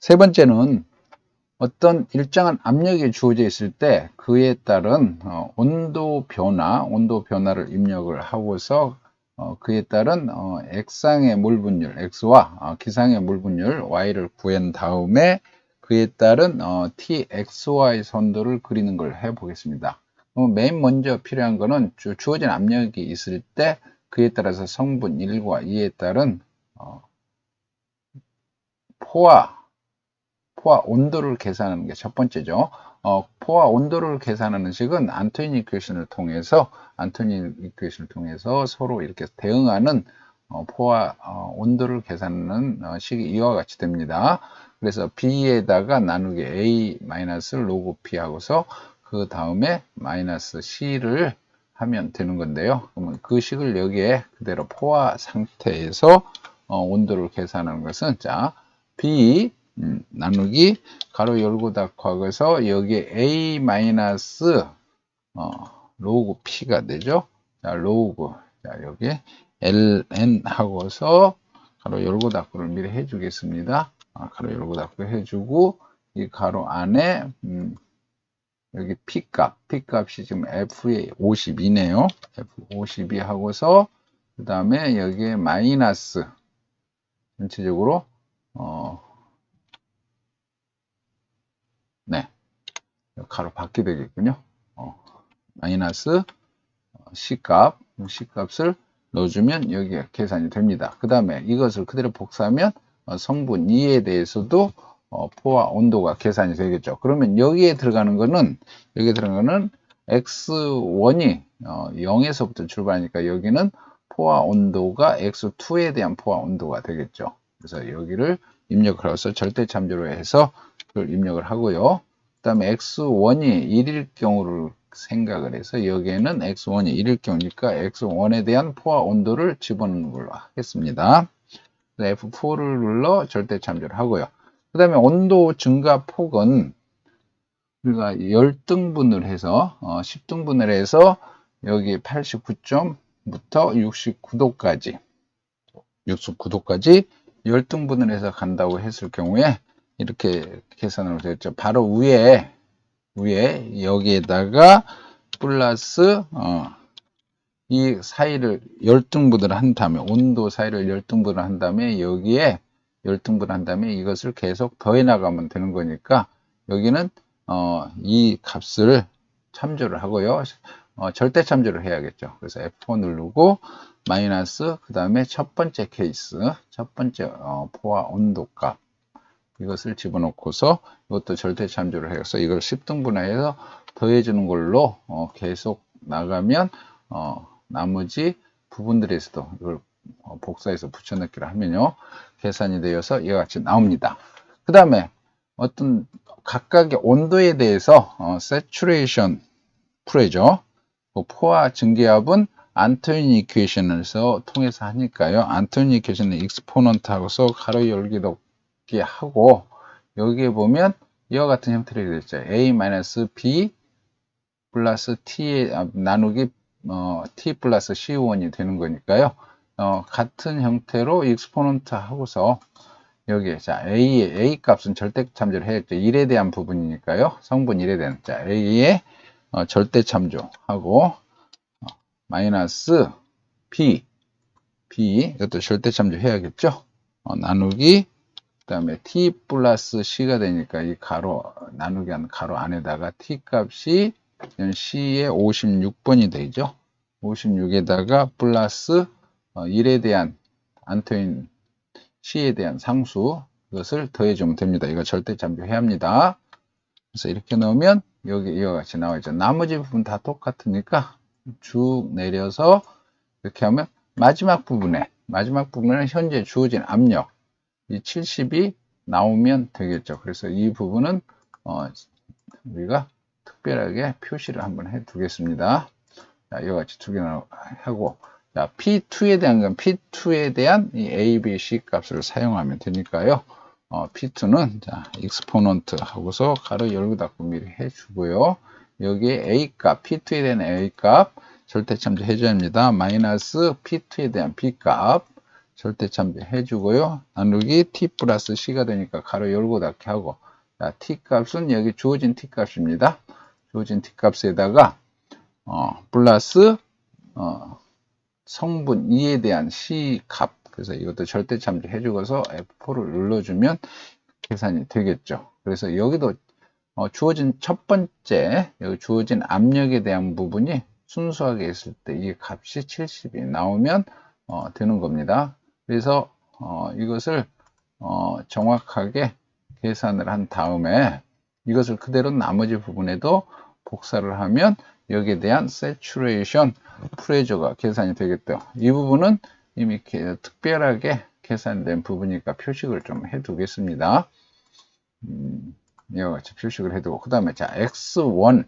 세 번째는 어떤 일정한 압력이 주어져 있을 때 그에 따른 온도 변화를 입력을 하고서 그에 따른 액상의 몰 분율 X와 기상의 몰 분율 Y를 구한 다음에 그에 따른 TXY 선도를 그리는 걸 해 보겠습니다. 맨 먼저 필요한 거는 주어진 압력이 있을 때 그에 따라서 성분 1과 2에 따른 포화 온도를 계산하는 게 첫 번째죠. 포화 온도를 계산하는 식은 안토니 이퀘이션을 통해서 서로 이렇게 대응하는 포화 온도를 계산하는 식이 이와 같이 됩니다. 그래서 B에다가 나누기 A 마이너스 로그 P 하고서 그 다음에 마이너스 C를 하면 되는 건데요. 그러면 그 식을 여기에 그대로 포화 상태에서 온도를 계산하는 것은 자 B 나누기 가로 열고 닫고 하고서 여기에 A 마이너스 로그 P가 되죠. 자, 로그. 자, 여기 ln 하고서 가로 열고 닫고를 미리 해주겠습니다. 가로 열고 닫고 해주고 이 가로 안에 여기 P 값이 지금 F에 52네요. F52 하고서 그 다음에 여기에 마이너스 전체적으로 네, 가로 받게 되겠군요. 마이너스 C값을 넣어주면 여기가 계산이 됩니다. 그 다음에 이것을 그대로 복사하면 성분 2에 대해서도 포화 온도가 계산이 되겠죠. 그러면 여기에 들어가는 거는 X1이 0에서부터 출발하니까 여기는 포화 온도가 X2에 대한 포화 온도가 되겠죠. 그래서 여기를 입력을 해서 절대 참조로 해서 그걸 입력을 하고요. 그 다음에 X1이 1일 경우를 생각을 해서 여기에는 X1이 1일 경우니까 X1에 대한 포화 온도를 집어넣는 걸로 하겠습니다. F4를 눌러 절대 참조를 하고요. 그 다음에 온도 증가 폭은 우리가 10등분을 해서 10등분을 해서 여기 89점부터 69도까지 10등분을 해서 간다고 했을 경우에 이렇게 계산을 되었죠. 바로 위에 여기에다가 플러스 이 사이를 10등분을 한 다음에 온도 사이를 10등분을 한 다음에 여기에 10등분 한 다음에 이것을 계속 더해 나가면 되는 거니까 여기는 이 값을 참조를 하고요. 절대 참조를 해야겠죠. 그래서 F4 누르고 마이너스 그 다음에 첫 번째 케이스 첫 번째 포화 온도 값 이것을 집어넣고서 이것도 절대 참조를 해서 이걸 10등분해서 더해주는 걸로 계속 나가면 나머지 부분들에서도 이걸 복사해서 붙여넣기를 하면요 계산이 되어서 이와 같이 나옵니다. 그 다음에 어떤 각각의 온도에 대해서 saturation 프레죠. 포화 증기압은 안토니 이퀘이션에서 통해서 하니까요. 안토니 이퀘이션의 익스포넌트 하고서 가로 열기 닫기 하고 여기에 보면 이와 같은 형태로 되어 있죠. A-B 플러스 T 나누기 T 플러스 C1이 되는 거니까요. 같은 형태로 익스포넌트 하고서 여기에 자 A 값은 절대 참조를 해야죠. 1에 대한 부분이니까요. 성분 1에 대한 자 A의 절대 참조하고 마이너스 B 이것도 절대 참조해야겠죠. 나누기 그 다음에 T 플러스 C가 되니까 이 가로 나누기 한 가로 안에다가 T 값이 C의 56번이 되죠. 56에다가 플러스 1에 대한 안토인 C에 대한 상수 이것을 더해주면 됩니다. 이거 절대 참조해야 합니다. 그래서 이렇게 넣으면 여기 이와 같이 나와있죠. 나머지 부분 다 똑같으니까 쭉 내려서 이렇게 하면 마지막 부분에 현재 주어진 압력 이 70이 나오면 되겠죠. 그래서 이 부분은 우리가 특별하게 표시를 한번 해 두겠습니다. 자, 이와 같이 두 개나 하고 자, P2에 대한 건 P2에 대한 이 A, B, C 값을 사용하면 되니까요. P2는 자, 익스포넌트 하고서 가로 열고 닫고 미리 해주고요. 여기에 A 값, P2에 대한 A 값 절대 참조 해줘야 합니다. 마이너스 P2에 대한 B 값 절대참조 해주고요. 나누기 t 플러스 c가 되니까 가로 열고 닫기 하고, 자, t 값은 여기 주어진 t 값입니다. 주어진 t 값에다가 플러스 성분 2에 대한 c 값, 그래서 이것도 절대참조 해주고서 F4를 눌러주면 계산이 되겠죠. 그래서 여기도 주어진 첫 번째, 여기 주어진 압력에 대한 부분이 순수하게 있을 때 이 값이 70이 나오면 되는 겁니다. 그래서 이것을 정확하게 계산을 한 다음에 이것을 그대로 나머지 부분에도 복사를 하면 여기에 대한 saturation 프레저가 계산이 되겠죠. 이 부분은 이미 특별하게 계산된 부분이니까 표식을 좀 해두겠습니다. 이와 같이 표식을 해두고, 그 다음에 자, x1,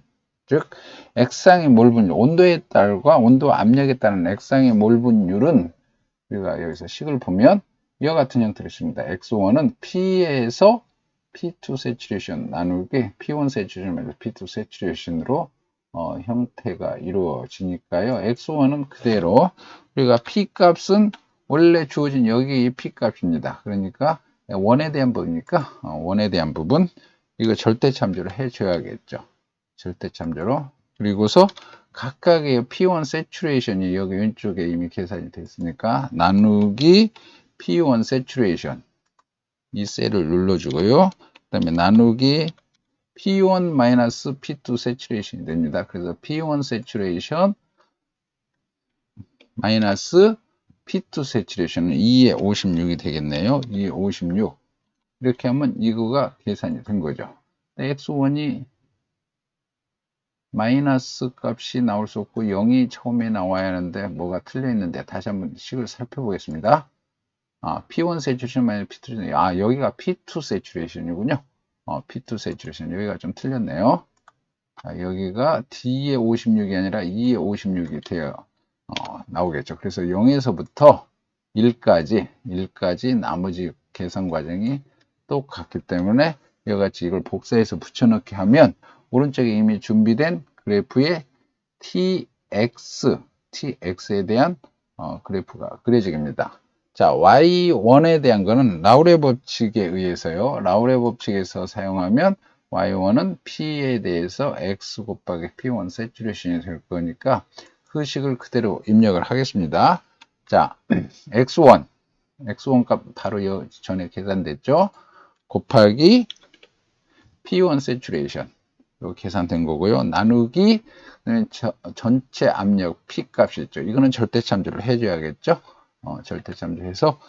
즉 액상의 몰분율, 온도에 따라 온도 압력에 따른 액상의 몰분율은 우리가 여기서 식을 보면 이와 같은 형태로 있습니다. x1은 P에서 P2 saturation 나누기 P1 saturation 말고 P2 saturation으로 형태가 이루어지니까요. x1은 그대로, 우리가 P 값은 원래 주어진 여기 이 P 값입니다. 그러니까 원에 대한 부분이니까 원에 대한 부분 이거 절대참조를 해줘야겠죠. 절대참조로. 그리고서 각각의 P1 saturation이 여기 왼쪽에 이미 계산이 됐으니까 나누기 P1 saturation 이 셀을 눌러주고요. 그 다음에 나누기 P1 P2 saturation이 됩니다. 그래서 P1 saturation 마이너스 P2 saturation은 2에 56이 되겠네요. 2에 56. 이렇게 하면 이거가 계산이 된 거죠. x1이 마이너스 값이 나올 수 없고 0이 처음에 나와야 하는데 뭐가 틀려 있는데 다시 한번 식을 살펴보겠습니다. P1 saturation 마이너스 P2 saturation. 여기가 P2 saturation이군요. P2 saturation. 여기가 좀 틀렸네요. 여기가 D에 56이 아니라 E에 56이 되어 나오겠죠. 그래서 0에서부터 1까지 나머지 계산 과정이 똑같기 때문에 이와 같이 이걸 복사해서 붙여넣기 하면 오른쪽에 이미 준비된 그래프의 TX에 대한 그래프가 그려집니다. 자, Y1에 대한 거는 라우레 법칙에 의해서요. 라우레 법칙에서 사용하면 Y1은 P에 대해서 X 곱하기 P1 세츄레이션이 될 거니까 그 식을 그대로 입력을 하겠습니다. 자, X1 값 바로 전에 계산됐죠? 곱하기 P1 saturation 이거 계산된 거고요. 나누기 전체 압력 P 값이 있죠. 이거는 절대참조를 해줘야겠죠. 절대참조해서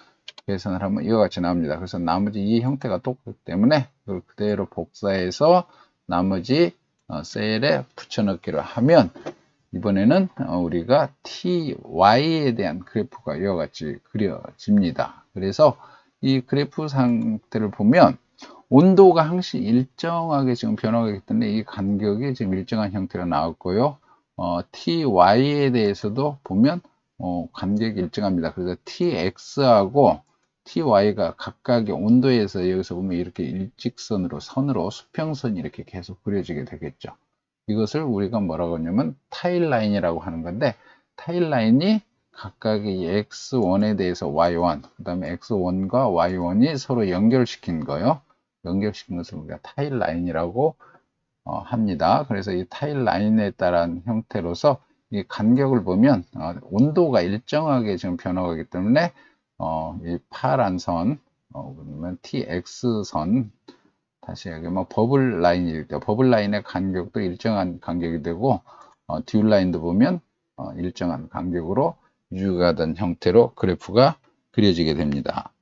계산을 하면 이와 같이 나옵니다. 그래서 나머지 이 형태가 똑같기 때문에 이걸 그대로 복사해서 나머지 셀에 붙여넣기를 하면 이번에는 우리가 TY에 대한 그래프가 이와 같이 그려집니다. 그래서 이 그래프 상태를 보면 온도가 항상 일정하게 지금 변화하기 때문에 이 간격이 지금 일정한 형태로 나왔고요. TY에 대해서도 보면 간격이 일정합니다. 그래서 TX하고 TY가 각각의 온도에서 여기서 보면 이렇게 일직선으로 선으로 수평선이 이렇게 계속 그려지게 되겠죠. 이것을 우리가 뭐라고 하냐면 타일라인이라고 하는 건데, 타일라인이 각각의 X1에 대해서 Y1, 그 다음에 X1과 Y1이 서로 연결시킨 거요. 연결시킨 것을 우리가 타일라인이라고 합니다. 그래서 이 타일라인에 따른 형태로서 이 간격을 보면 온도가 일정하게 지금 변화하기 때문에 이 파란 선, 그러면 TX선, 다시 여기 버블 라인이 되죠. 버블 라인의 간격도 일정한 간격이 되고 듀얼 라인도 보면 일정한 간격으로 유지가 된 형태로 그래프가 그려지게 됩니다.